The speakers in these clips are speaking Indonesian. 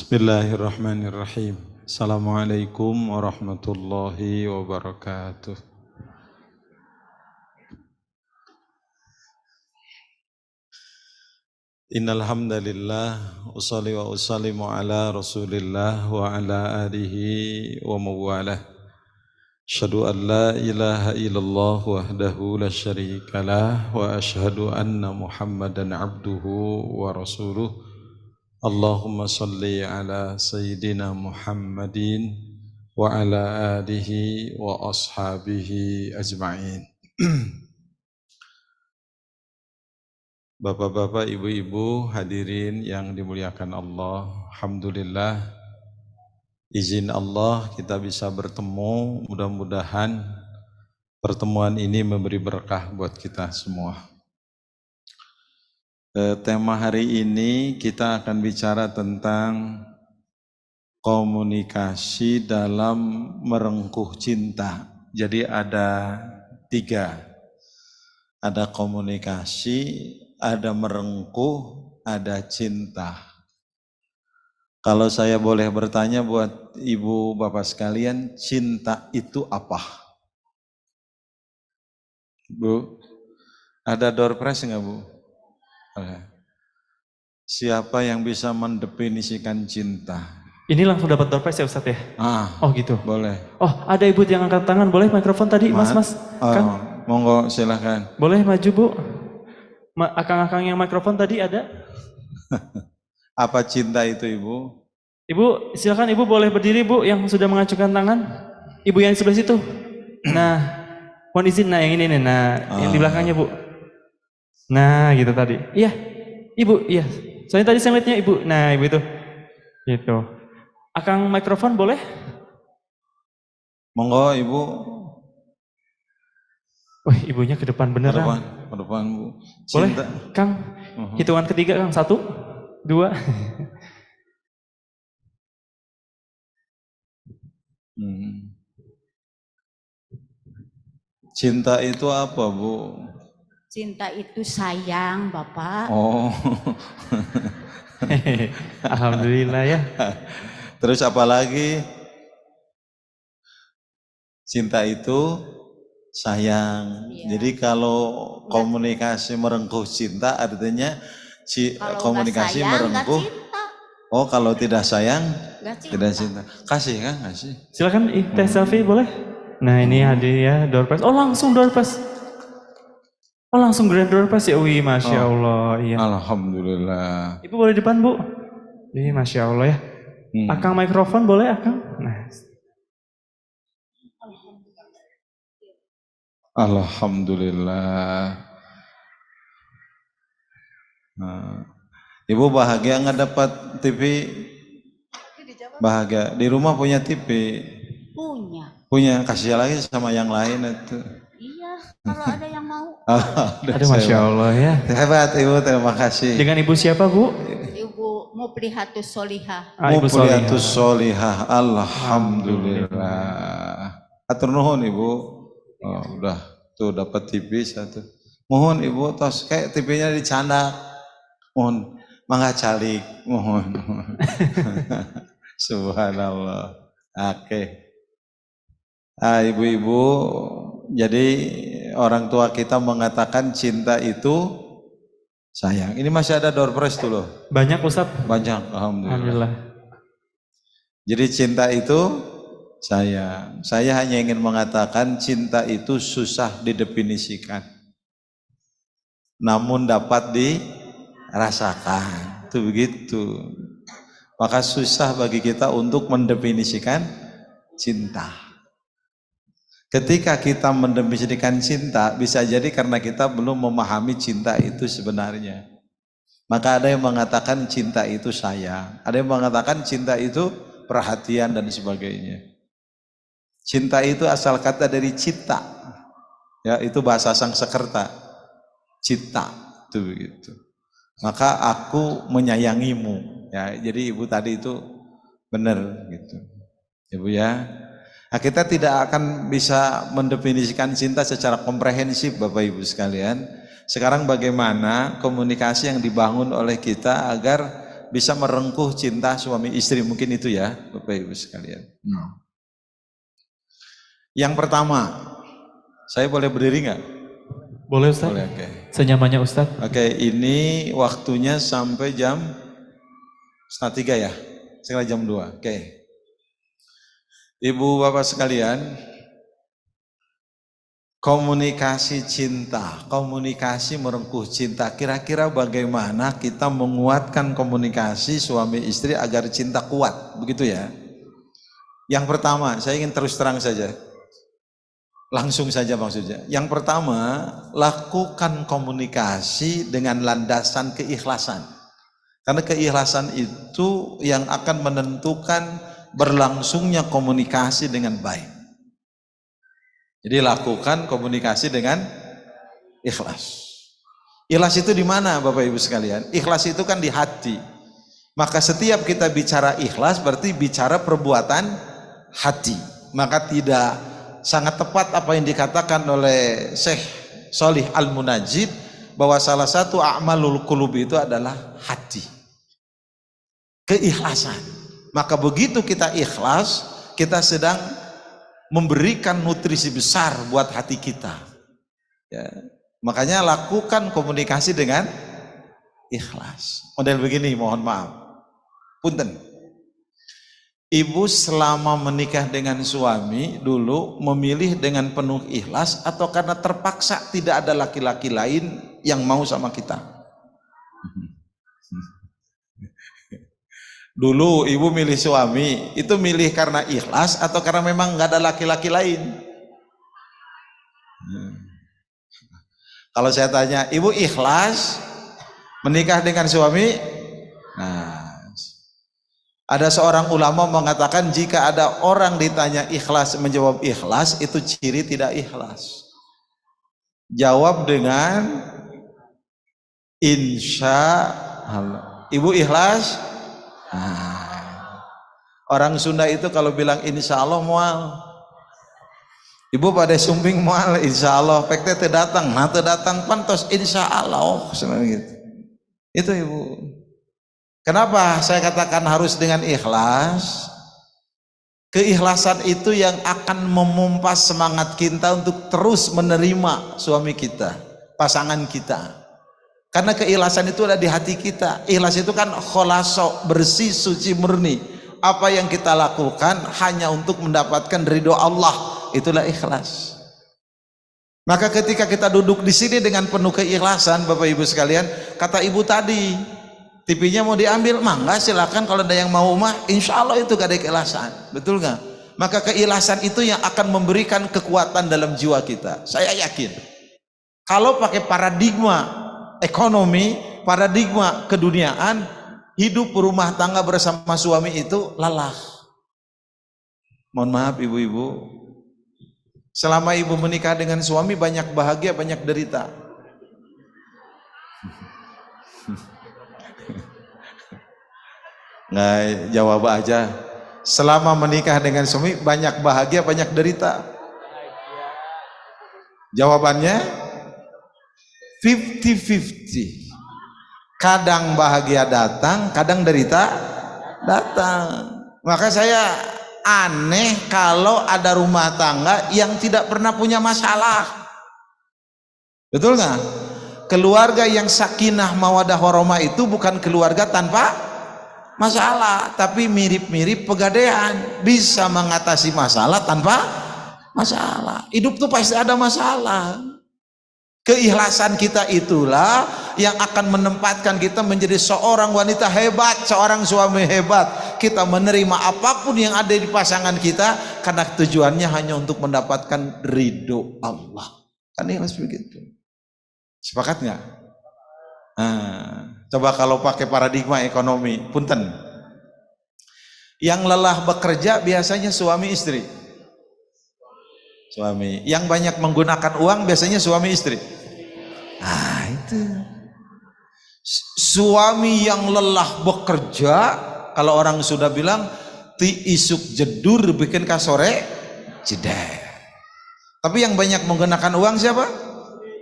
Bismillahirrahmanirrahim. Assalamualaikum warahmatullahi wabarakatuh. Innal hamdalillah usholli wa usallimu ala Rasulillah wa ala alihi wa mawalah. Asyhadu an la ilaha illallah wahdahu la syarikalah wa asyhadu anna Muhammadan abduhu wa rasuluh. Allahumma salli ala Sayyidina Muhammadin wa ala alihi wa ashabihi ajma'in. Bapak-bapak, ibu-ibu, hadirin yang dimuliakan Allah, alhamdulillah izin Allah kita bisa bertemu. Mudah-mudahan pertemuan ini memberi berkah buat kita semua. Tema hari ini kita akan bicara tentang komunikasi dalam merengkuh cinta. Jadi ada 3. Ada komunikasi, ada merengkuh, ada cinta. Kalau saya boleh bertanya buat ibu bapak sekalian, cinta itu apa? Bu, ada door prize enggak, Bu? Siapa yang bisa mendefinisikan cinta? Ini langsung dapat door prize ya Ustadz ya? Oh gitu. Boleh. Oh ada ibu yang angkat tangan, boleh mikrofon tadi mas? Kang? Monggo silahkan. Boleh maju Bu? Akang-akang yang mikrofon tadi ada? Apa cinta itu Ibu? Ibu silakan, Ibu boleh berdiri Bu yang sudah mengajukan tangan. Ibu yang di sebelah situ. Nah, mohon izin, nah yang ini nih, nah yang di belakangnya Bu. Nah gitu tadi. Iya, Ibu, iya. Soalnya tadi saya lihatnya Ibu. Nah Ibu itu. Gitu. Akang mikrofon boleh? Monggo Ibu. Wih, ibunya ke depan beneran. Ke depan Bu. Cinta. Boleh, Kang? Hitungan ketiga Kang, 1, 2. Cinta itu apa Bu? Cinta itu sayang, Bapak. Oh. Alhamdulillah ya. Terus apa lagi? Cinta itu sayang. Ya. Jadi kalau komunikasi merengkuh cinta artinya komunikasi sayang, merengkuh. Oh, kalau tidak sayang, tidak cinta. Kasih kan, kasih. Silakan teh selfie boleh? Nah ini hadir ya door prize. Oh langsung door prize. Oh langsung grand door prize ya. Wih, masya Allah. Iya. Alhamdulillah. Ibu boleh depan Bu? Wih, masya Allah ya. Akang mikrofon boleh Akang? Nah. Alhamdulillah. Nah, Ibu bahagia nggak dapat TV? Bahagia. Di rumah punya TV? Punya. Kasih lagi sama yang lain itu. Iya, kalau ada yang mau. Aduh, masya Allah ya. Hebat Ibu, terima kasih. Dengan Ibu siapa Bu? Ibu Muplihatus Solihah. Muplihatus Solihah. Alhamdulillah. Atur nuhun Ibu. Oh, udah tuh dapat TV satu. Mohon Ibu tos kayak TV-nya dicandak. Mohon mangga calik. Mohon. Subhanallah. Oke. Ibu-ibu, jadi orang tua kita mengatakan cinta itu sayang. Ini masih ada door prize tuh loh. Banyak Ustaz? Banyak, alhamdulillah. Jadi cinta itu sayang. Saya hanya ingin mengatakan cinta itu susah didefinisikan. Namun dapat dirasakan. Itu begitu. Maka susah bagi kita untuk mendefinisikan cinta. Ketika kita mendefinisikan cinta, bisa jadi karena kita belum memahami cinta itu sebenarnya. Maka ada yang mengatakan cinta itu sayang, ada yang mengatakan cinta itu perhatian dan sebagainya. Cinta itu asal kata dari cita, ya itu bahasa Sanskerta, cita, itu begitu. Maka aku menyayangimu, ya jadi ibu tadi itu benar gitu, ibu ya. Nah, kita tidak akan bisa mendefinisikan cinta secara komprehensif Bapak Ibu sekalian. Sekarang bagaimana komunikasi yang dibangun oleh kita agar bisa merengkuh cinta suami istri. Mungkin itu ya Bapak Ibu sekalian. Yang pertama, saya boleh berdiri nggak? Boleh Ustaz? Boleh, oke. Senyamannya Ustaz. Oke, ini waktunya sampai jam 2:30 ya? Sekarang jam 2, oke. Ibu bapak sekalian, komunikasi cinta, komunikasi merengkuh cinta. Kira-kira bagaimana kita menguatkan komunikasi suami istri agar cinta kuat, begitu ya? Yang pertama, saya ingin terus terang saja. Langsung saja maksudnya. Yang pertama, lakukan komunikasi dengan landasan keikhlasan. Karena keikhlasan itu yang akan menentukan berlangsungnya komunikasi dengan baik. Jadi lakukan komunikasi dengan ikhlas. Ikhlas itu di mana Bapak Ibu sekalian? Ikhlas itu kan di hati. Maka setiap kita bicara ikhlas berarti bicara perbuatan hati. Maka tidak sangat tepat apa yang dikatakan oleh Syekh Shalih Al-Munajjid bahwa salah satu a'malul qulub itu adalah hati. Keikhlasan. Maka begitu kita ikhlas, kita sedang memberikan nutrisi besar buat hati kita. Ya. Makanya lakukan komunikasi dengan ikhlas. Model begini, mohon maaf. Punten. Ibu selama menikah dengan suami dulu memilih dengan penuh ikhlas atau karena terpaksa tidak ada laki-laki lain yang mau sama kita? Dulu ibu milih suami, itu milih karena ikhlas atau karena memang nggak ada laki-laki lain? Kalau saya tanya, ibu ikhlas menikah dengan suami? Nah, ada seorang ulama mengatakan jika ada orang ditanya ikhlas menjawab ikhlas, itu ciri tidak ikhlas. Jawab dengan insya Allah. Ibu ikhlas? Nah, orang Sunda itu kalau bilang insya Allah mual. Ibu pada sumbing mual insya Allah. Pekte te datang, nah te datang pantos insya Allah. Gitu. Itu ibu. Kenapa saya katakan harus dengan ikhlas? Keikhlasan itu yang akan memompas semangat kita untuk terus menerima suami kita, pasangan kita. Karena keikhlasan itu ada di hati kita. Ikhlas itu kan kholaso, bersih, suci, murni. Apa yang kita lakukan hanya untuk mendapatkan ridho Allah. Itulah ikhlas. Maka ketika kita duduk di sini dengan penuh keikhlasan, Bapak Ibu sekalian, kata ibu tadi, TV-nya mau diambil, mangga silakan. Kalau ada yang mau mah, insya Allah itu gak ada keikhlasan. Betul gak? Maka keikhlasan itu yang akan memberikan kekuatan dalam jiwa kita. Saya yakin. Kalau pakai paradigma ekonomi, paradigma keduniaan, hidup berumah tangga bersama suami itu lelah. Mohon maaf ibu-ibu, selama ibu menikah dengan suami banyak bahagia, banyak derita. Nggak jawab aja. Selama menikah dengan suami banyak bahagia, banyak derita. Jawabannya 50-50. Kadang bahagia datang, kadang derita datang. Maka saya aneh kalau ada rumah tangga yang tidak pernah punya masalah. Betul nggak? Keluarga yang sakinah mawadah warahmah itu bukan keluarga tanpa masalah, tapi mirip-mirip pegadaian, bisa mengatasi masalah tanpa masalah. Hidup tuh pasti ada masalah. Keikhlasan kita itulah yang akan menempatkan kita menjadi seorang wanita hebat, seorang suami hebat. Kita menerima apapun yang ada di pasangan kita karena tujuannya hanya untuk mendapatkan ridho Allah. Kan ikhlas begitu. Sepakat nggak? Nah, coba kalau pakai paradigma ekonomi, punten. Yang lelah bekerja biasanya suami istri. Suami. Yang banyak menggunakan uang biasanya suami istri. Ah itu. Suami yang lelah bekerja, kalau orang sudah bilang ti isuk jedur bikin kasore jeder. Tapi yang banyak menggunakan uang siapa?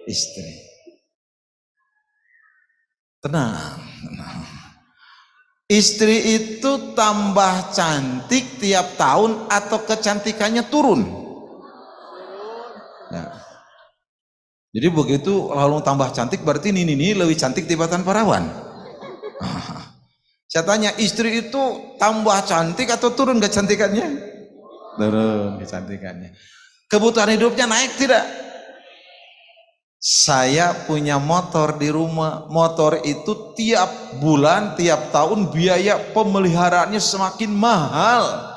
Istri. Tenang, tenang. Istri itu tambah cantik tiap tahun atau kecantikannya turun? Ya. Jadi begitu lalu tambah cantik berarti ini lebih cantik tibatan perawan. Saya tanya, istri itu tambah cantik atau turun kecantikannya? Turun kecantikannya. Kebutuhan hidupnya naik tidak? Saya punya motor di rumah. Motor itu tiap bulan, tiap tahun biaya pemeliharaannya semakin mahal.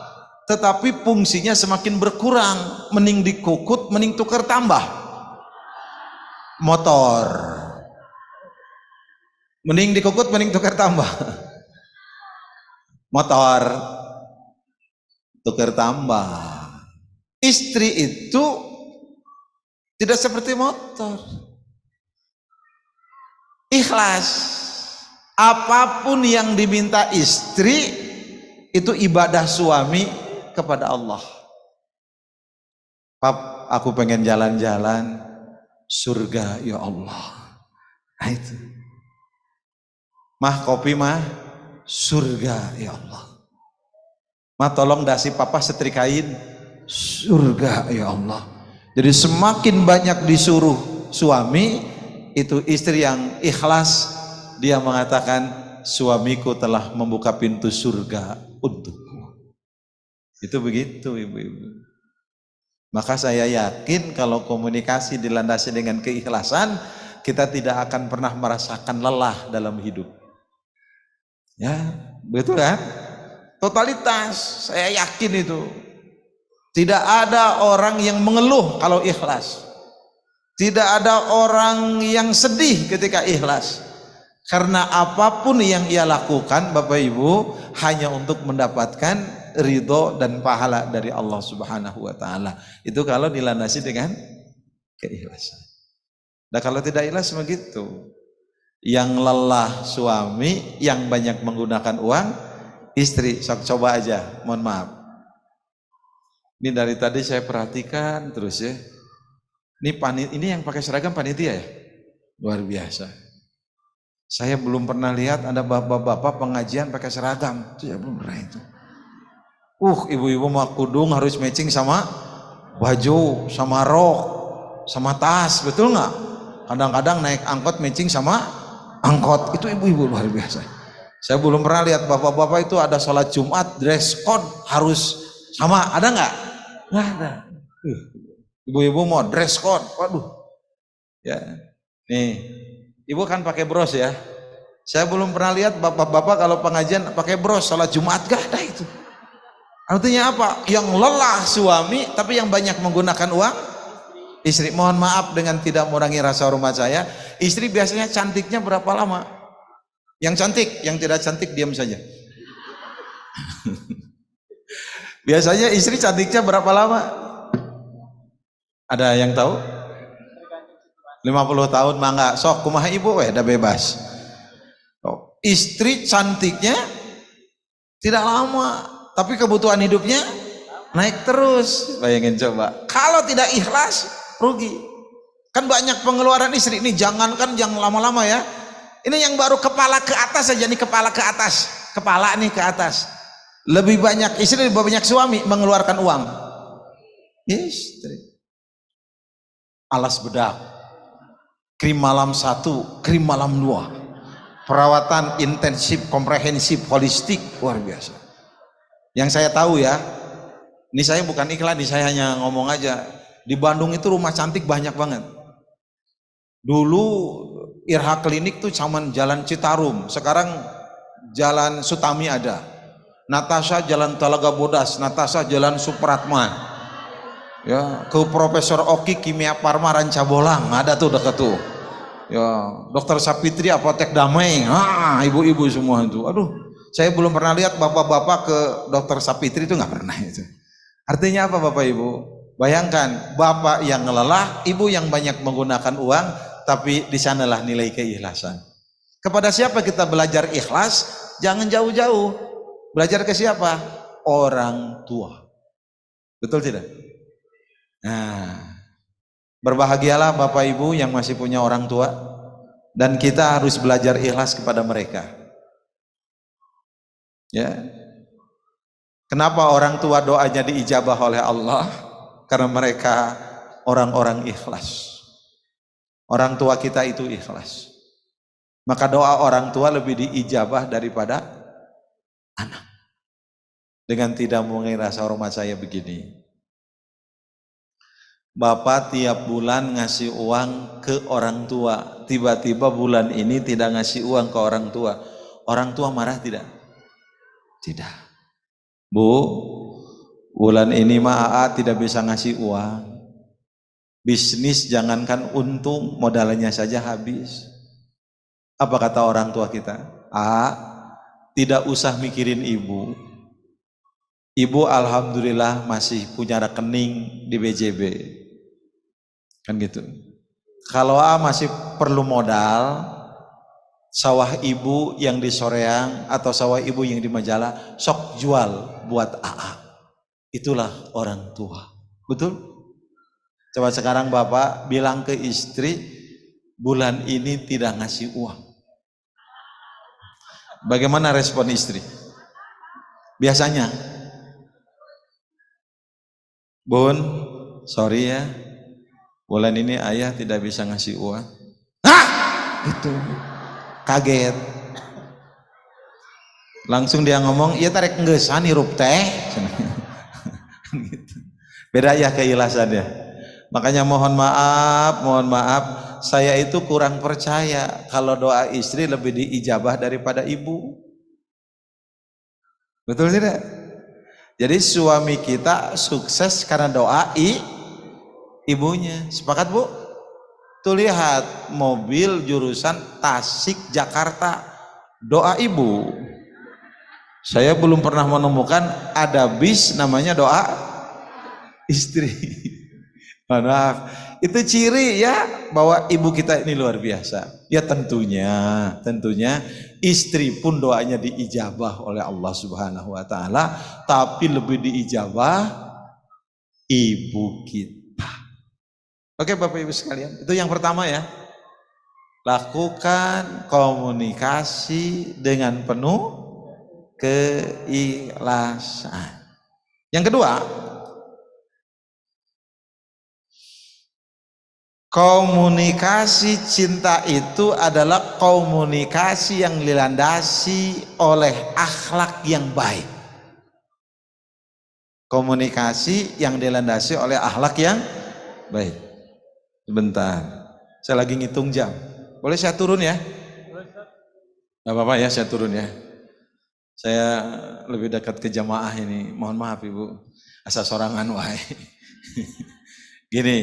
Tetapi fungsinya semakin berkurang. Mending dikukut, mending tukar tambah. Motor. Mending dikukut, mending tukar tambah. Motor. Tukar tambah. Istri itu tidak seperti motor. Ikhlas. Apapun yang diminta istri itu ibadah suami kepada Allah. Pap, aku pengen jalan-jalan surga ya Allah. Nah itu. Mah kopi mah surga ya Allah. Mah tolong dasi papa setrikain surga ya Allah. Jadi semakin banyak disuruh suami, itu istri yang ikhlas, dia mengatakan suamiku telah membuka pintu surga untukku. Itu begitu ibu-ibu. Maka saya yakin kalau komunikasi dilandasi dengan keikhlasan, kita tidak akan pernah merasakan lelah dalam hidup. Ya, betul kan? Totalitas, saya yakin itu. Tidak ada orang yang mengeluh kalau ikhlas. Tidak ada orang yang sedih ketika ikhlas. Karena apapun yang ia lakukan, Bapak Ibu, hanya untuk mendapatkan ridho dan pahala dari Allah Subhanahu wa taala. Itu kalau dilandasi dengan keikhlasan. Nah, kalau tidak ikhlas begitu. Yang lelah suami, yang banyak menggunakan uang istri. Coba aja, mohon maaf. Ini dari tadi saya perhatikan terus ya. Ini yang pakai seragam panitia ya? Luar biasa. Saya belum pernah lihat ada bapak-bapak pengajian pakai seragam. Itu ya belum pernah itu. Ibu-ibu mau kudung harus matching sama baju, sama rok, sama tas, betul nggak? Kadang-kadang naik angkot matching sama angkot. Itu ibu-ibu luar biasa. Saya belum pernah lihat bapak-bapak itu ada sholat Jumat dress code harus sama, ada nggak? Nggak ada. Ibu-ibu mau dress code, waduh. Ya, nih, ibu kan pakai bros ya. Saya belum pernah lihat bapak-bapak kalau pengajian pakai bros sholat Jumat, gak ada itu. Artinya apa? Yang lelah suami, tapi yang banyak menggunakan uang istri. Mohon maaf dengan tidak mengurangi rasa hormat saya. Istri biasanya cantiknya berapa lama? Yang cantik, yang tidak cantik diam saja. Biasanya istri cantiknya berapa lama? Ada yang tahu? 50 tahun mangga. Sok kumaha ibu udah bebas. Istri cantiknya tidak lama, tapi kebutuhan hidupnya naik terus. Bayangin coba. Kalau tidak ikhlas, rugi. Kan banyak pengeluaran istri ini, jangankan yang lama-lama ya. Ini yang baru kepala ke atas saja nih, kepala ke atas. Kepala nih ke atas. Lebih banyak istri, lebih banyak suami mengeluarkan uang. Istri. Alas bedak, krim malam 1, krim malam 2, perawatan intensif, komprehensif, holistik, luar biasa. Yang saya tahu ya, ini saya bukan iklan, ini saya hanya ngomong aja. Di Bandung itu rumah cantik banyak banget. Dulu Irha Klinik tuh cuman jalan Citarum, sekarang jalan Sutami ada. Natasha jalan Talaga Bodas, Natasha jalan Supratman. Ya, ke Profesor Oki Kimia Parma Rancabolang ada tuh dekat tuh. Ya, Dokter Sapitri Apotek Damai. Ibu-ibu semua itu. Aduh, saya belum pernah lihat bapak-bapak ke Dokter Sapitri itu, nggak pernah itu. Artinya apa Bapak Ibu? Bayangkan bapak yang lelah, ibu yang banyak menggunakan uang, tapi di sanalah nilai keikhlasan. Kepada siapa kita belajar ikhlas? Jangan jauh-jauh. Belajar ke siapa? Orang tua. Betul tidak? Nah, berbahagialah Bapak Ibu yang masih punya orang tua, dan kita harus belajar ikhlas kepada mereka. Ya. Kenapa orang tua doanya diijabah oleh Allah? Karena mereka orang-orang ikhlas. Orang tua kita itu ikhlas. Maka doa orang tua lebih diijabah daripada anak. Dengan tidak mengira rasa hormat saya begini. Bapak tiap bulan ngasih uang ke orang tua. Tiba-tiba bulan ini tidak ngasih uang ke orang tua. Orang tua marah tidak? Tidak. Bu, bulan ini mah AA tidak bisa ngasih uang. Bisnis jangankan untung, modalnya saja habis. Apa kata orang tua kita? Tidak usah mikirin ibu. Ibu alhamdulillah masih punya rekening di BJB. Kan gitu. Kalau masih perlu modal, sawah ibu yang di Soreang atau sawah ibu yang di Majalah, sok jual buat AA. Itulah orang tua. Betul? Coba sekarang Bapak bilang ke istri, bulan ini tidak ngasih uang. Bagaimana respon istri? Biasanya, Bun, sorry ya, bulan ini ayah tidak bisa ngasih uang. Hah? Itu kaget. Langsung dia ngomong, iya tarik nggesan hirup teh. Beda ya keikhlasannya. Makanya mohon maaf, saya itu kurang percaya kalau doa istri lebih diijabah daripada ibu. Betul tidak? Jadi suami kita sukses karena doa ibunya. Sepakat Bu? Tuh lihat mobil jurusan Tasik Jakarta, doa ibu. Saya belum pernah menemukan ada bis namanya doa istri. Maaf, itu ciri ya bahwa ibu kita ini luar biasa. Ya tentunya istri pun doanya diijabah oleh Allah Subhanahu wa taala, tapi lebih diijabah ibu kita. Oke Bapak Ibu sekalian, itu yang pertama ya. Lakukan komunikasi dengan penuh keikhlasan. Yang kedua, komunikasi cinta itu adalah komunikasi yang dilandasi oleh akhlak yang baik. Komunikasi yang dilandasi oleh akhlak yang baik. Sebentar, saya lagi ngitung jam. Boleh saya turun ya? Gak apa-apa ya, saya turun ya. Saya lebih dekat ke jamaah ini. Mohon maaf Ibu, asa sorangan wae. Gini.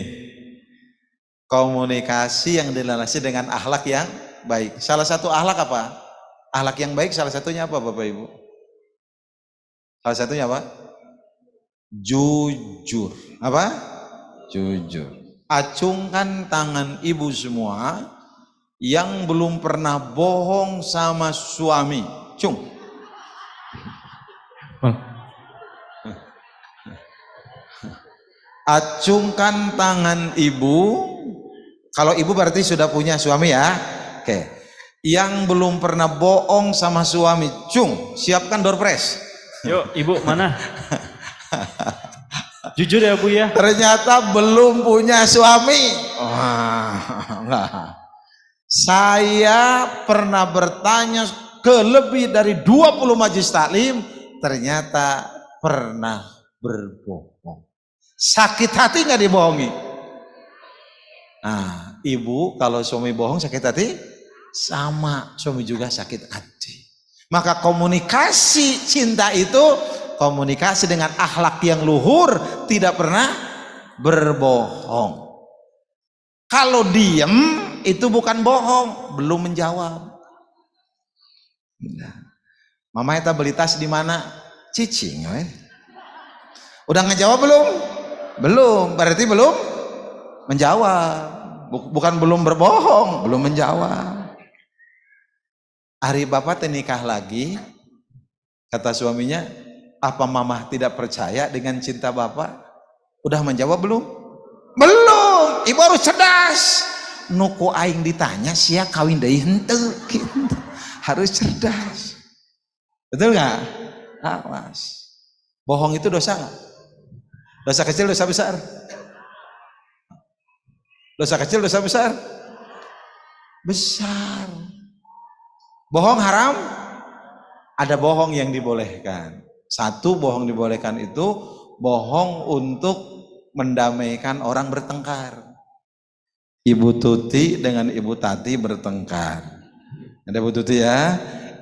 Komunikasi yang dilandasi dengan akhlak yang baik. Salah satu akhlak apa? Akhlak yang baik salah satunya apa Bapak Ibu? Salah satunya apa? Jujur. Apa? Jujur. Acungkan tangan ibu semua yang belum pernah bohong sama suami. Cung. Acungkan tangan ibu. Kalau ibu berarti sudah punya suami ya. Oke. Yang belum pernah bohong sama suami, cung, siapkan door prize. Yuk, ibu mana? Jujur ya Bu ya. Ternyata belum punya suami. Wah, enggak. Saya pernah bertanya ke lebih dari 20 majelis taklim, ternyata pernah berbohong. Sakit hati nggak dibohongi? Nah, ibu kalau suami bohong sakit hati, sama suami juga sakit hati. Maka komunikasi cinta itu komunikasi dengan akhlak yang luhur, tidak pernah berbohong. Kalau diem itu bukan bohong, belum menjawab. Mama eta beli tas di mana? Cicing, udah ngejawab belum? Belum, berarti belum menjawab. Bukan belum berbohong, belum menjawab. Hari bapak nikah lagi, kata suaminya, apa mama tidak percaya dengan cinta bapak? Udah menjawab belum? Belum. Ibu harus cerdas. Nuku aing ditanya sia kawin deui henteu gitu. Harus cerdas. Betul nggak? Awas. Bohong itu dosa nggak? Dosa kecil, dosa besar? Dosa kecil, dosa besar? Besar. Bohong haram? Ada bohong yang dibolehkan. Satu bohong dibolehkan itu bohong untuk mendamaikan orang bertengkar. Ibu Tuti dengan Ibu Tati bertengkar. Ada Ibu Tuti ya?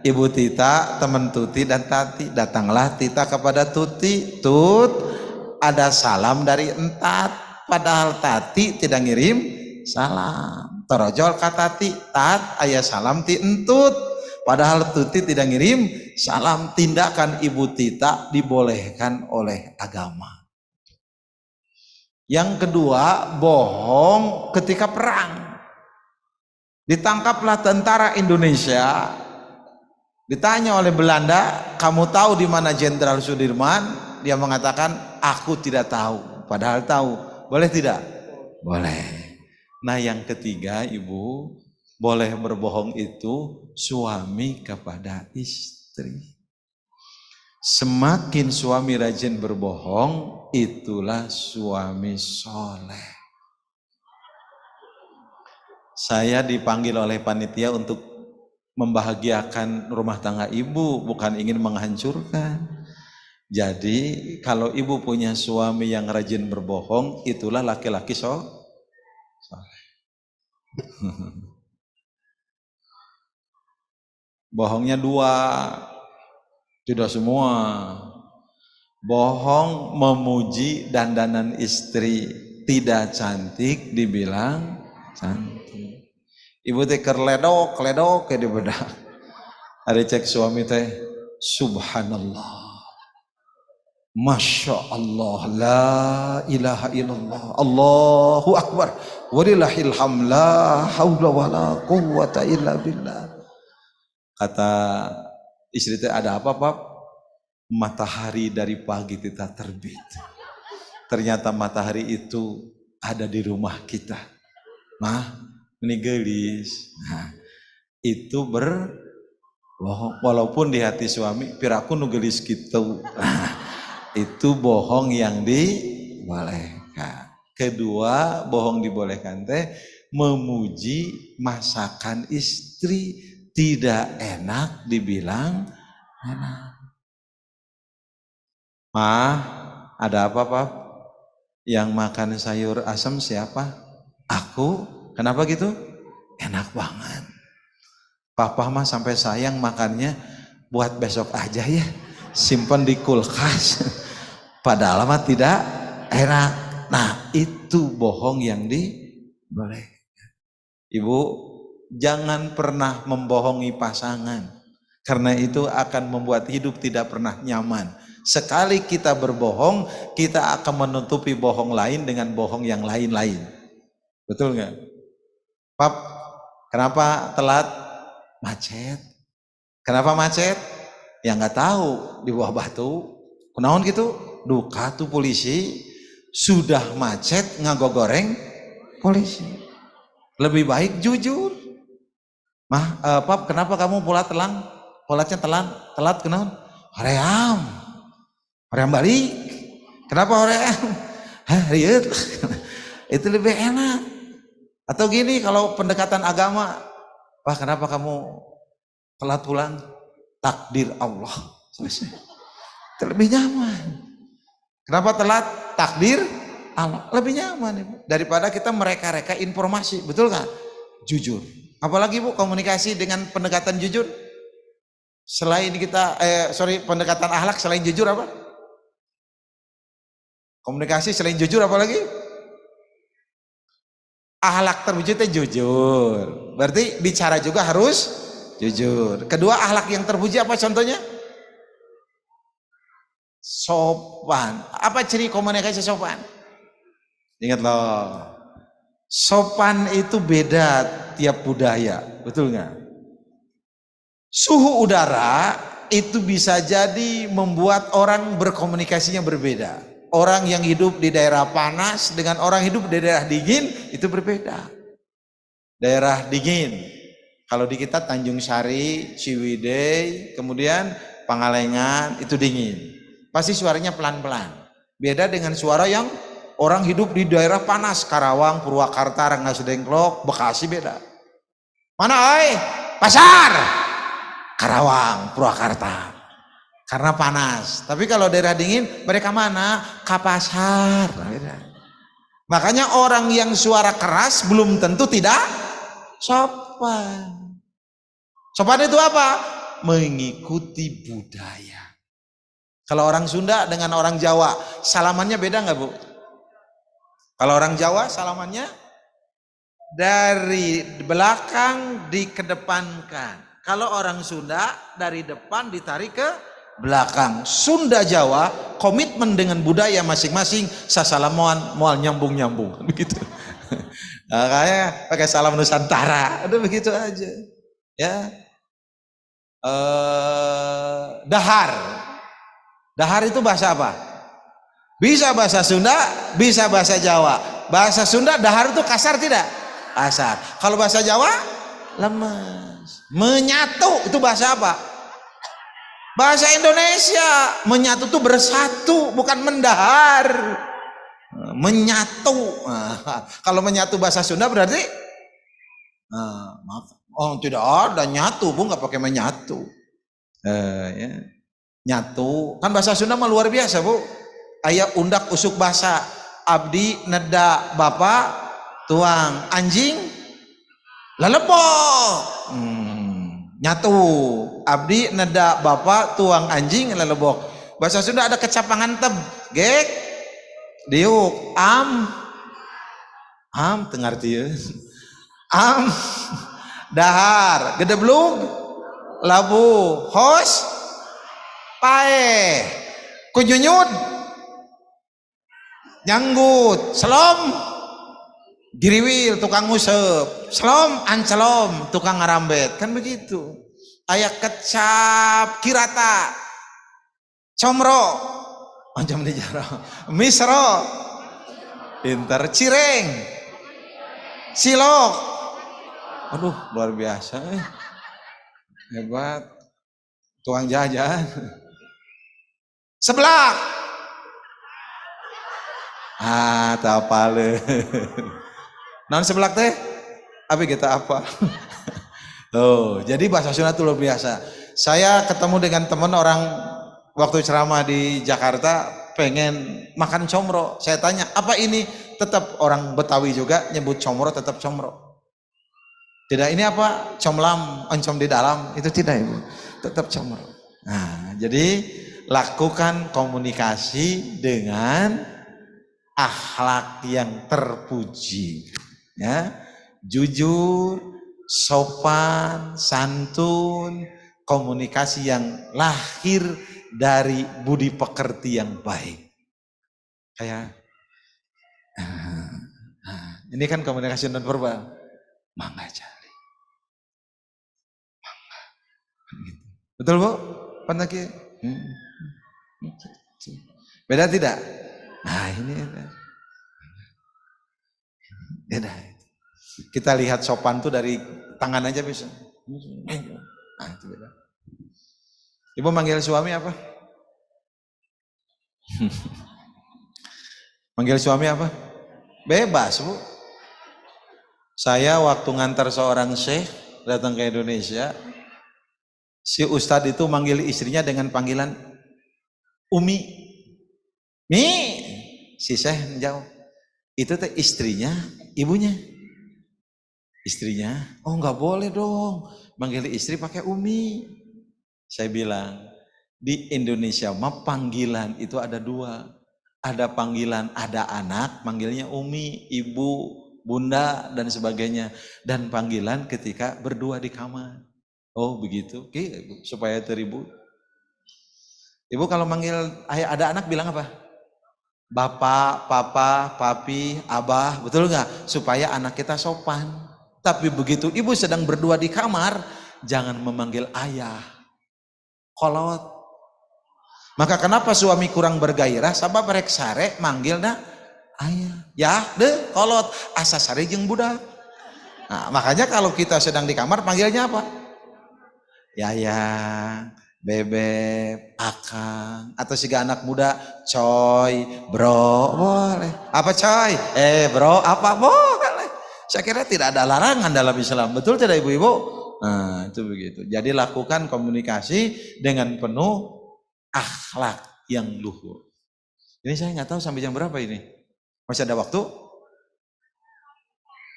Ibu Tita, teman Tuti dan Tati. Datanglah Tita kepada Tuti. Tut, ada salam dari Entat. Padahal Tati tidak ngirim salam. Torojol kata Tati, Tat, ayah salam ti Entut. Padahal Tuti tidak ngirim salam. Tindakan Ibu Tita dibolehkan oleh agama. Yang kedua, bohong ketika perang. Ditangkaplah tentara Indonesia. Ditanya oleh Belanda, kamu tahu di mana Jenderal Sudirman? Dia mengatakan, aku tidak tahu. Padahal tahu. Boleh tidak? Boleh. Nah yang ketiga, Ibu, boleh berbohong itu suami kepada istri. Semakin suami rajin berbohong, itulah suami soleh. Saya dipanggil oleh panitia untuk membahagiakan rumah tangga ibu, bukan ingin menghancurkan. Jadi kalau ibu punya suami yang rajin berbohong, itulah laki-laki soleh. Bohongnya dua, tidak semua. Bohong memuji dandanan istri, tidak cantik dibilang cantik. Ibu teh kerledok kayak di bedah. Ada cek suami teh, subhanallah, masya Allah, la ilaha illallah, Allahu akbar, walillahil hamd, la haula wala quwwata illa billah. Kata istri teh, ada apa Pak? Matahari dari pagi kita terbit. Ternyata matahari itu ada di rumah kita. Mah, ini gelis. Nah, itu berbohong. Walaupun di hati suami, piraku nu gelis gitu. Nah, itu bohong yang dibolehkan. Kedua, bohong dibolehkan teh memuji masakan istri, tidak enak dibilang enak. Mah, ada apa Pak? Yang makan sayur asam siapa? Aku. Kenapa gitu? Enak banget. Papa mah sampai sayang makannya, buat besok aja ya, simpan di kulkas. Padahal mah tidak enak. Nah itu bohong yang dibolehkan. Ibu, jangan pernah membohongi pasangan, karena itu akan membuat hidup tidak pernah nyaman. Sekali kita berbohong, kita akan menutupi bohong lain dengan bohong yang lain-lain. Betul nggak? Pap, kenapa telat? Macet. Kenapa macet? Ya nggak tahu, di bawah batu. Kunaon gitu? Duka tuh polisi sudah macet ngagogoreng polisi. Lebih baik jujur. Mah, Pap, kenapa kamu pulat telang? Pulatnya telat kenaon? Hoream balik. Kenapa hoream? Riut. Itu lebih enak. Atau gini, kalau pendekatan agama, wah kenapa kamu telat pulang? Takdir Allah. Selesai. Itu lebih nyaman. Kenapa telat? Takdir Allah. Lebih nyaman Ibu. Daripada kita mereka-reka informasi, betul kan? Jujur. Apalagi Bu, komunikasi dengan pendekatan jujur. Selain kita, pendekatan akhlak selain jujur apa? Komunikasi selain jujur apa lagi? Akhlak terwujud itu jujur. Berarti bicara juga harus jujur. Kedua, akhlak yang terpuji apa contohnya? Sopan. Apa ciri komunikasi sopan? Ingat loh. Sopan itu beda tiap budaya. Betul nggak? Suhu udara itu bisa jadi membuat orang berkomunikasinya berbeda. Orang yang hidup di daerah panas dengan orang hidup di daerah dingin itu berbeda. Daerah dingin, kalau di kita Tanjung Sari, Ciwidey, kemudian Pangalengan itu dingin. Pasti suaranya pelan-pelan. Beda dengan suara yang orang hidup di daerah panas, Karawang, Purwakarta, Rengas Dengklok, Bekasi beda. Mana oi? Pasar. Karawang, Purwakarta. Karena panas. Tapi kalau daerah dingin, mereka mana? Ke pasar. Beda. Makanya orang yang suara keras belum tentu tidak sopan. Sopan itu apa? Mengikuti budaya. Kalau orang Sunda dengan orang Jawa, salamannya beda nggak Bu? Kalau orang Jawa salamannya dari belakang dikedepankan. Kalau orang Sunda dari depan ditarik ke belakang. Sunda Jawa komitmen dengan budaya masing-masing. Sasalamuan mual nyambung-nyambung begitu. Nah, kayak pakai salam Nusantara, udah begitu aja. Ya. Dahar. Dahar itu bahasa apa? Bisa bahasa Sunda, bisa bahasa Jawa. Bahasa Sunda dahar itu kasar tidak? Kasar. Kalau bahasa Jawa lemes. Menyatu itu bahasa apa? Bahasa Indonesia. Menyatu itu bersatu, bukan mendahar. Menyatu. Kalau menyatu bahasa Sunda berarti maaf. Oh tidak ada nyatu, Bu, nggak pakai menyatu. Ya. Nyatu kan bahasa Sunda mah luar biasa Bu. Aya undak usuk basa, abdi neda bapak tuang anjing lalebok. Nyatu, abdi neda bapak tuang anjing lalebok. Bahasa Sunda ada kecapangan teb, gek, diuk, am tengartieun. Am, dahar, gedeblug, labu, hos, pae, kunyunyut, nyanggut, selom, giriwil, tukang ngusep, selom, ancelom, tukang ngarambet, kan begitu. Aya kecap, kirata, comro, macam di jaro, misro, pinter, cireng, silok, aduh luar biasa, hebat, tukang jajan. Seblak. Tapale. Non seblak teh? Abi kita apa? Tuh, jadi bahasa Sunda itu luar biasa. Saya ketemu dengan teman orang waktu ceramah di Jakarta pengen makan comro. Saya tanya, apa ini? Tetap orang Betawi juga nyebut comro tetap comro. Tidak, ini apa? Comlam, oncom di dalam. Itu tidak Ibu. Tetap comro. Nah, jadi lakukan komunikasi dengan akhlak yang terpuji, ya, jujur, sopan, santun, komunikasi yang lahir dari budi pekerti yang baik. Kayak, ini kan komunikasi non verbal, mangga cari, mangga, betul Bu? Pandaki. Beda tidak? Nah ini beda. Kita lihat sopan tuh dari tangan aja bisa. Nah itu beda. Ibu manggil suami apa? Manggil suami apa? Bebas Bu. Saya waktu ngantar seorang syekh datang ke Indonesia, si ustadz itu manggil istrinya dengan panggilan Umi. Mi, si Syekh menjawab, itu teh istrinya, ibunya. Istrinya, oh nggak boleh dong, manggil istri pakai Umi. Saya bilang, di Indonesia mah panggilan itu ada dua. Ada panggilan, ada anak, manggilnya Umi, ibu, bunda, dan sebagainya. Dan panggilan ketika berdua di kamar. Oh begitu, oke, supaya teribut. Ibu kalau manggil ada anak bilang apa? Bapak, papa, papi, abah, betul nggak? Supaya anak kita sopan. Tapi begitu ibu sedang berdua di kamar, jangan memanggil ayah. Kolot. Maka kenapa suami kurang bergairah? Sabab rek sare manggilna ayah. Ya, deh kolot asa sare jeung budak. Nah, makanya kalau kita sedang di kamar panggilnya apa? Yayang, bebek, akang, atau siga anak muda, coy, bro, boleh. Apa coy? Bro, apa boleh. Saya kira tidak ada larangan dalam Islam. Betul tidak ibu-ibu? Nah, itu begitu. Jadi lakukan komunikasi dengan penuh akhlak yang luhur. Ini saya nggak tahu sampai jam berapa ini. Masih ada waktu?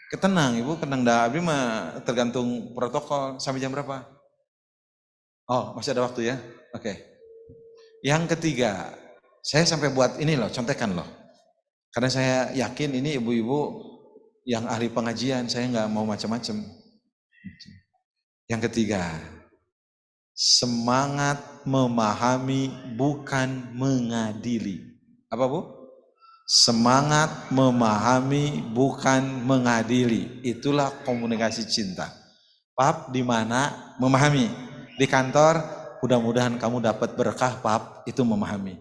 Ketenang ibu, tenang dah. Abdi mah tergantung protokol. Sampai jam berapa? Oh, masih ada waktu ya? Oke. Yang ketiga, saya sampai buat ini loh, contekan loh. Karena saya yakin ini ibu-ibu yang ahli pengajian, saya nggak mau macam-macam. Yang ketiga, semangat memahami bukan mengadili. Apa bu? Semangat memahami bukan mengadili. Itulah komunikasi cinta. Pap di mana? Memahami. Di kantor, mudah-mudahan kamu dapat berkah, pap. Itu memahami.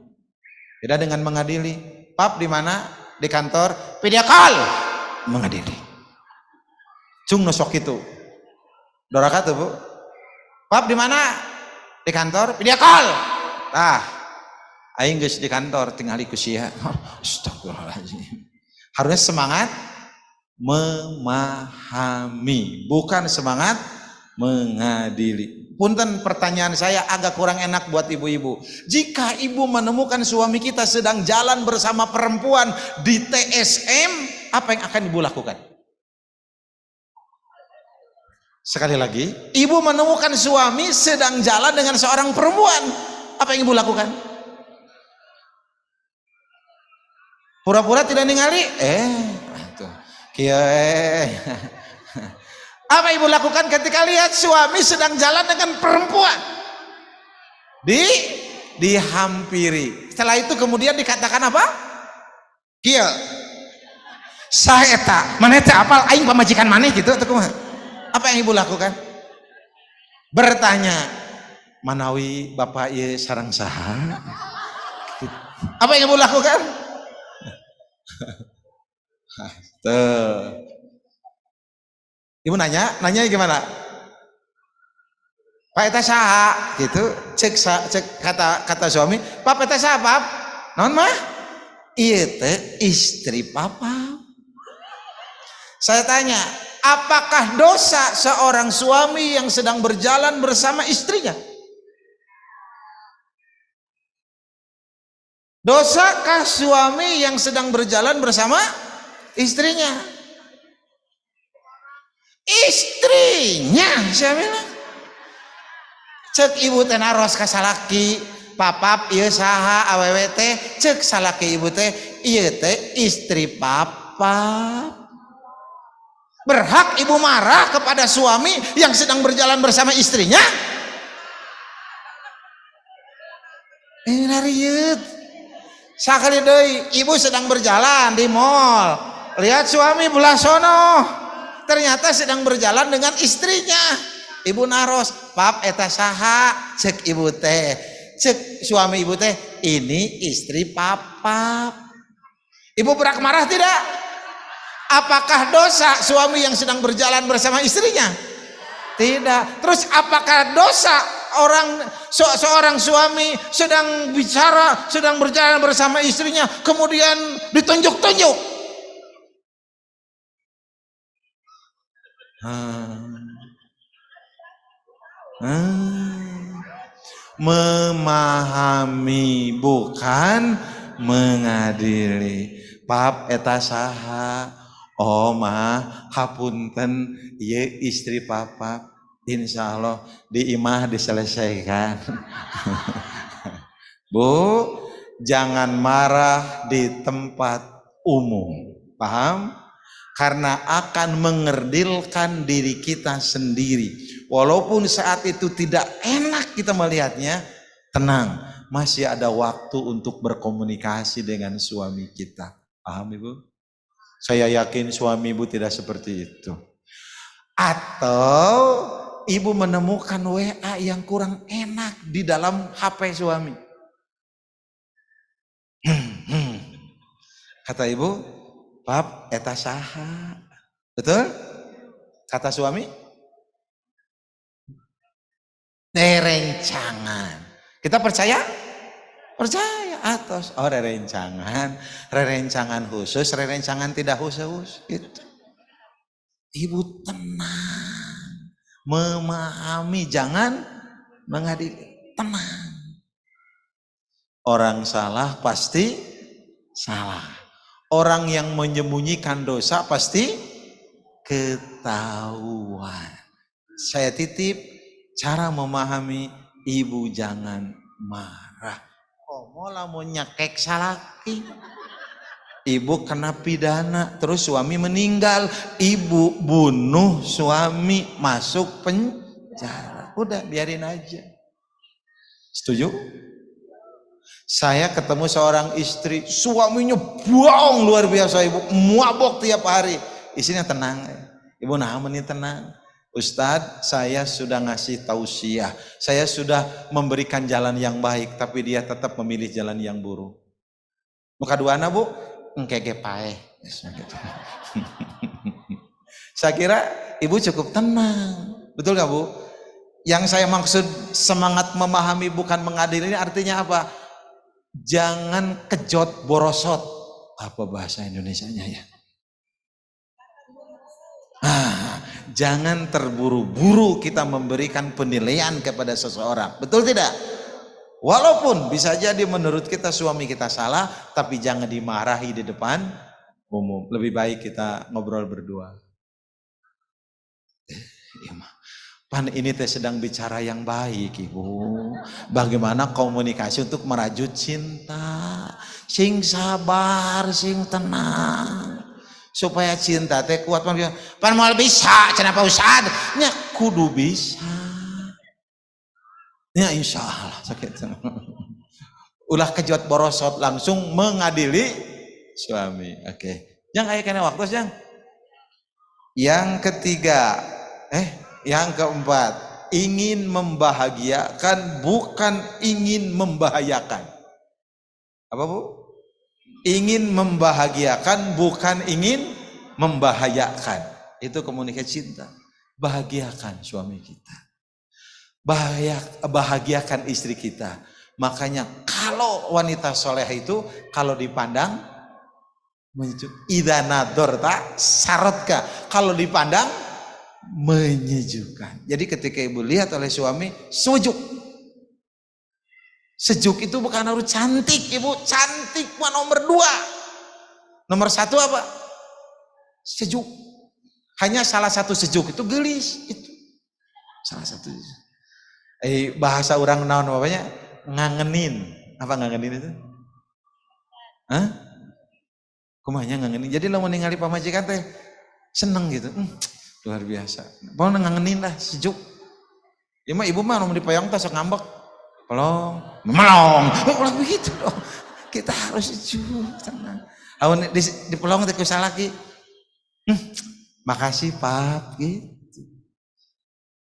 Beda dengan mengadili. Pap di mana? Di kantor, video call. Mengadili. Cung nosok itu. Doraka tuh bu. Pap di mana? Di kantor, video call. Tah, aing geus di kantor tinggal iku sia. Astagfirullahaladzim. Harusnya semangat memahami, bukan semangat mengadili. Punten, pertanyaan saya agak kurang enak buat ibu-ibu. Jika ibu menemukan suami kita sedang jalan bersama perempuan di TSM, apa yang akan ibu lakukan? Sekali lagi, ibu menemukan suami sedang jalan dengan seorang perempuan, apa yang ibu lakukan? Pura-pura tidak ningali? Tuh. Apa ibu lakukan ketika lihat suami sedang jalan dengan perempuan? Dihampiri. Setelah itu kemudian dikatakan apa? Kieu. Saha eta? Maneh teh apal aing pamajikan maneh gitu atau kumaha? Apa yang ibu lakukan? Bertanya, manawi bapak ieu sareng saha? Apa yang ibu lakukan? Tuh. Ibu nanya gimana? Pak eta saha? Gitu. Cek kata suami, "Pap eta saha, Pap?" Naon mah? Ieu teh istri papa. Saya tanya, apakah dosa seorang suami yang sedang berjalan bersama istrinya? Dosakah suami yang sedang berjalan bersama istrinya? Istrinya, saya bilang. Cek ibu teh naros ka salaki, papap ieu saha awewe teh, cek salaki ibu teh, ieu teh istri papa. Berhak ibu marah kepada suami yang sedang berjalan bersama istrinya? Ini nariut. Sakali deui, ibu sedang berjalan di mall, lihat suami belah sono, ternyata sedang berjalan dengan istrinya. Ibu naros, "Pap eta saha?" Cek ibu teh, cek suami ibu teh, "Ini istri papa." Ibu berak marah tidak? Apakah dosa suami yang sedang berjalan bersama istrinya? Tidak. Terus apakah dosa seorang suami sedang bicara, sedang berjalan bersama istrinya, kemudian ditunjuk-tunjuk? Memahami bukan mengadili. Pap eta saha? Oh mah hapunten ieu istri papa. Insya Allah di imah diselesaikan. Bu, jangan marah di tempat umum, paham? Karena akan mengerdilkan diri kita sendiri. Walaupun saat itu tidak enak kita melihatnya, tenang, masih ada waktu untuk berkomunikasi dengan suami kita. Paham ibu? Saya yakin suami ibu tidak seperti itu. Atau ibu menemukan WA yang kurang enak di dalam HP suami. Kata ibu, "Pap eta saha?" Betul? Kata suami, Rerencangan. Kita percaya? Percaya atas. Oh rerencangan. Rerencangan khusus, rerencangan tidak khusus. Gitu. Ibu tenang. Memahami, jangan mengadili. Tenang. Orang salah pasti salah. Orang yang menyembunyikan dosa pasti ketahuan. Saya titip cara memahami, ibu jangan marah. Komo lamun nyekek salaki. Ibu kena pidana, terus suami meninggal. Ibu bunuh suami, masuk penjara. Udah biarin aja. Setuju? Saya ketemu seorang istri, suaminya bohong luar biasa ibu, mabok tiap hari. Istrinya tenang, ibu namanya tenang. Ustadz, saya sudah ngasih tausiah, saya sudah memberikan jalan yang baik, tapi dia tetap memilih jalan yang buruk. Muka duana bu, engkege paeh. Saya kira ibu cukup tenang, betul gak bu? Yang saya maksud semangat memahami bukan mengadili ini artinya apa? Jangan kejot borosot. Apa bahasa Indonesianya ya? Jangan terburu-buru kita memberikan penilaian kepada seseorang. Betul tidak? Walaupun bisa jadi menurut kita suami kita salah, tapi jangan dimarahi di depan umum. Lebih baik kita ngobrol berdua. Pan ini teh sedang bicara yang baik ibu. Bagaimana komunikasi untuk merajut cinta. Sing sabar, sing tenang. Supaya cinta teh kuat. Pan mau bisa, kenapa Ustad? Ya kudu bisa. Ya insya Allah sakit. Ulah kejot borosot langsung mengadili suami. Oke. Yang kayak kena waktu yang. Yang ketiga, yang keempat, ingin membahagiakan bukan ingin membahayakan. Apa bu? Ingin membahagiakan bukan ingin membahayakan. Itu komunikasi cinta. Bahagiakan suami kita. Bahagiakan istri kita. Makanya kalau wanita soleh itu kalau dipandang idza nadorta sarotka, kalau dipandang menyejukkan. Jadi ketika ibu lihat oleh suami sejuk. Sejuk itu bukan harus cantik ibu, cantik mah nomor 2. Nomor 1 apa? Sejuk. Hanya salah satu sejuk itu gelis itu. Salah satu. Bahasa orang naon bapaknya ngangenin. Apa ngangenin itu? Hah? Kumanya ngangenin. Jadi lamun ningali pamajikan teh seneng gitu. Luar biasa. Pokoknya ngangenin lah, sejuk. Ya mah ibu mah mau dipayang tas ngambek. Pelong, melong. Ulah begitu dong. Kita harus sejuk, tenang. Awan di pelong teh ku salaki. Makasih Pak gitu.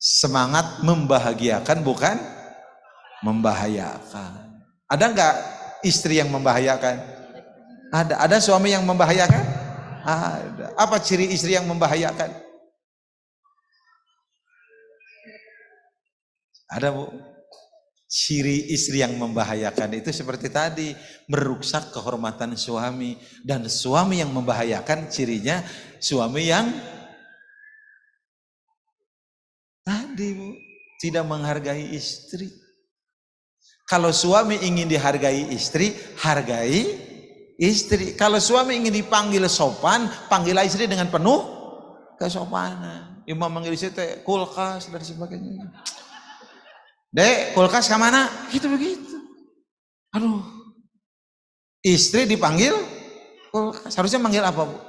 Semangat membahagiakan bukan membahayakan. Ada enggak istri yang membahayakan? Ada. Ada suami yang membahayakan? Ada. Apa ciri istri yang membahayakan? Ada bu. Ciri istri yang membahayakan itu seperti tadi, merusak kehormatan suami. Dan suami yang membahayakan cirinya suami yang tadi bu, tidak menghargai istri. Kalau suami ingin dihargai istri, hargai istri. Kalau suami ingin dipanggil sopan, panggillah istri dengan penuh kesopanan. Imam manggil istri teh kulkas dan sebagainya. Dek, kulkas ke mana? Gitu begitu. Aduh. Istri dipanggil kulkas. Harusnya manggil apa, Bu?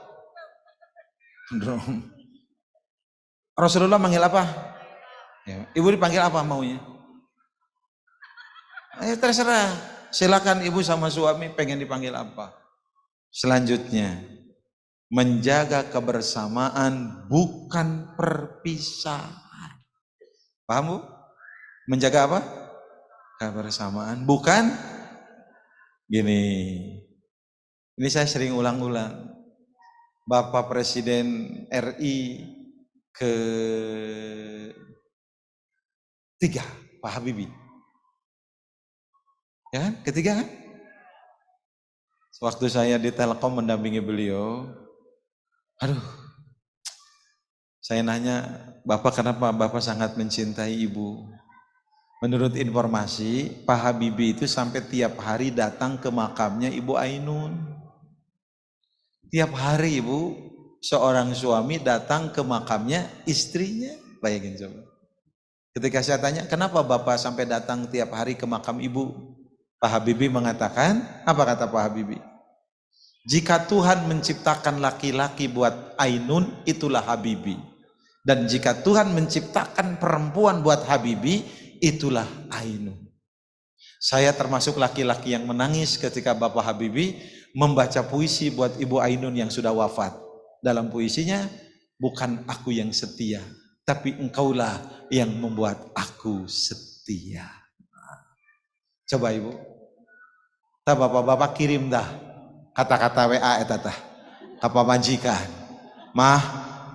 Rasulullah manggil apa? Ya. Ibu dipanggil apa maunya? Terserah. Silakan ibu sama suami pengen dipanggil apa. Selanjutnya, menjaga kebersamaan bukan perpisahan. Paham, Bu? Menjaga apa? Kebersamaan, bukan gini. Ini saya sering ulang-ulang. Bapak Presiden RI ke-3 Pak Habibie. Ya kan? Ketiga kan? Waktu saya di Telkom mendampingi beliau, aduh, saya nanya, Bapak kenapa Bapak sangat mencintai Ibu? Menurut informasi, Pak Habibie itu sampai tiap hari datang ke makamnya Ibu Ainun. Tiap hari Ibu, seorang suami datang ke makamnya istrinya. Bayangin coba. Ketika saya tanya, kenapa Bapak sampai datang tiap hari ke makam Ibu? Pak Habibie mengatakan, apa kata Pak Habibie? Jika Tuhan menciptakan laki-laki buat Ainun, itulah Habibie. Dan jika Tuhan menciptakan perempuan buat Habibie, itulah Ainun. Saya termasuk laki-laki yang menangis ketika Bapak Habibie membaca puisi buat Ibu Ainun yang sudah wafat. Dalam puisinya, bukan aku yang setia, tapi engkaulah yang membuat aku setia. Coba Ibu, tak bapak-bapak kirim dah kata-kata WA etata apa majikan, mah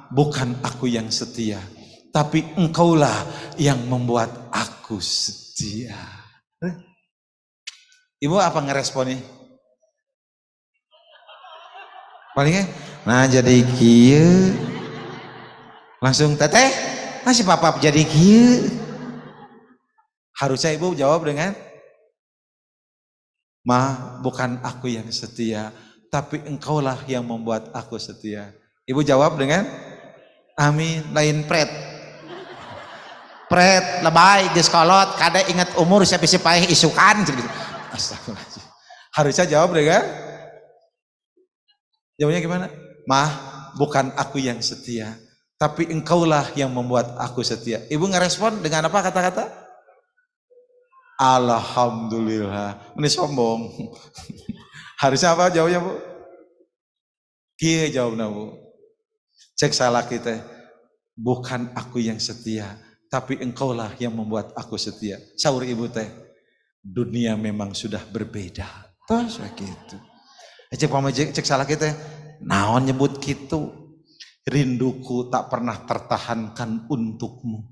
bukan aku yang setia, tapi engkaulah yang membuat aku setia. Ibu apa ngeresponnya? Palingnya, nah jadi kieu, langsung teteh, masih papa jadi kieu. Harusnya ibu jawab dengan, mah bukan aku yang setia, tapi engkaulah yang membuat aku setia. Ibu jawab dengan, amin, lain pret. Pret, lebay, geskolot, kada ingat umur siapa si paeh isukan. Astagfirullahaladzim. Harusnya jawab dengan, jawabnya gimana? Mah, bukan aku yang setia, tapi engkaulah yang membuat aku setia. Ibu ngerespon dengan apa kata-kata? Alhamdulillah. Ini sombong. Harusnya apa jawabnya Bu? Kieu jawabnya Bu. Cek salah kita. Bukan aku yang setia, tapi engkaulah yang membuat aku setia. Saur ibu teh. Dunia memang sudah berbeda. Terus begitu. Cek salah kita. Naon nyebut gitu. Rinduku tak pernah tertahankan untukmu.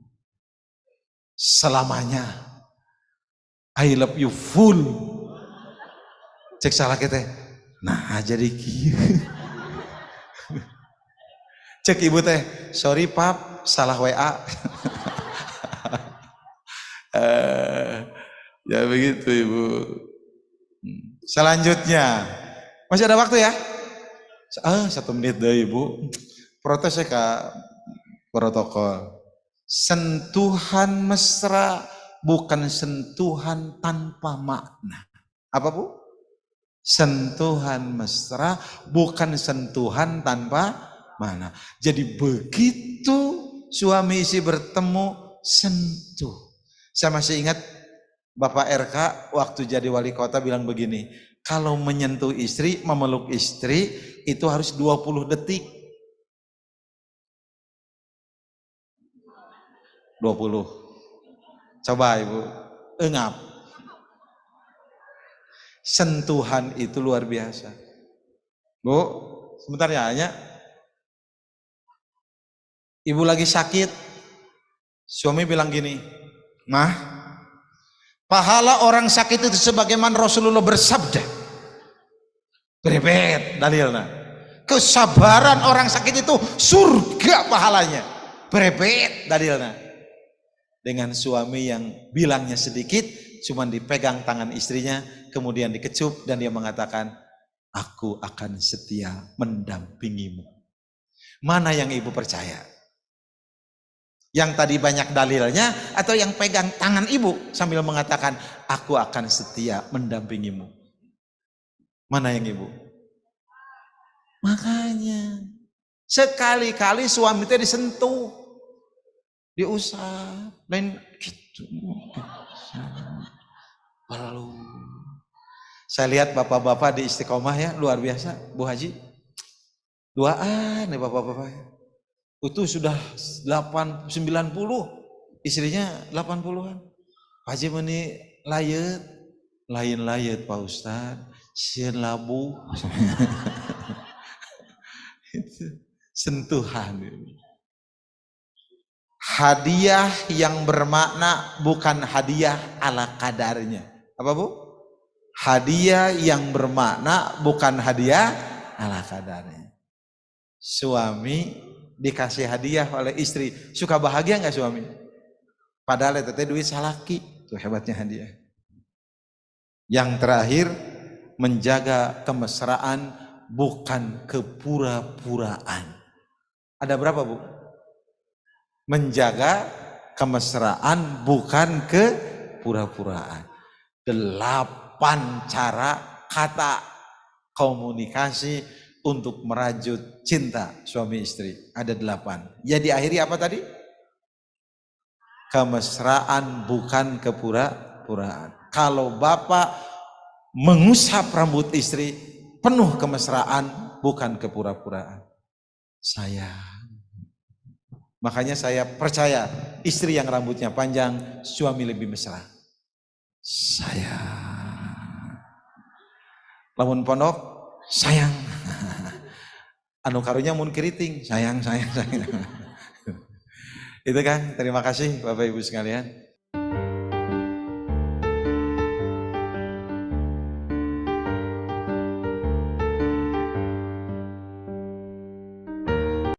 Selamanya. I love you full. Cek salah kita. Nah jadi kieu. Cek ibu teh, sorry pap, salah WA. Ya begitu ibu. Selanjutnya, masih ada waktu ya? 1 menit deh ibu. Protes ya kak protokol. Sentuhan mesra bukan sentuhan tanpa makna. Apa bu? Sentuhan mesra bukan sentuhan tanpa makna. Jadi begitu suami istri bertemu, sentuh. Saya masih ingat Bapak RK waktu jadi wali kota bilang begini, kalau menyentuh istri, memeluk istri itu harus 20 detik. 20. Coba ibu, engap. Sentuhan itu luar biasa. Bu, sebentar ya, hanya ibu lagi sakit, suami bilang gini, mah, pahala orang sakit itu sebagaimana Rasulullah bersabda. Berebet dalilnya. Kesabaran orang sakit itu surga pahalanya. Berebet dalilnya. Dengan suami yang bilangnya sedikit, cuman dipegang tangan istrinya, kemudian dikecup dan dia mengatakan, aku akan setia mendampingimu. Mana yang ibu percaya? Yang tadi banyak dalilnya atau yang pegang tangan ibu sambil mengatakan, aku akan setia mendampingimu? Mana yang ibu? Makanya sekali-kali suami itu disentuh, diusap, lain gitu. Lalu saya lihat bapak-bapak di Istiqomah ya, luar biasa, Bu Haji. Duaan ya bapak-bapak. Itu sudah 90, istrinya 80-an. Haji meni layet, lain layet Pak Ustad, sieun labu. Sentuhan. hadiah yang bermakna bukan hadiah ala kadarnya. Apa Bu? Hadiah yang bermakna bukan hadiah ala kadarnya. Suami dikasih hadiah oleh istri, suka bahagia nggak suami? Padahal itu duit salaki, tuh hebatnya hadiah. Yang terakhir, menjaga kemesraan bukan kepura-puraan. Ada berapa Bu? Menjaga kemesraan bukan kepura-puraan. 8 cara kata komunikasi untuk merajut cinta suami istri. Ada 8. Ya diakhiri apa tadi? Kemesraan bukan kepura-puraan. Kalau bapak mengusap rambut istri, penuh kemesraan bukan kepura-puraan. Makanya saya percaya istri yang rambutnya panjang, suami lebih mesra. Lamun pondok, sayang. Anu karunya mun keriting, sayang. Itu kan, terima kasih Bapak Ibu sekalian.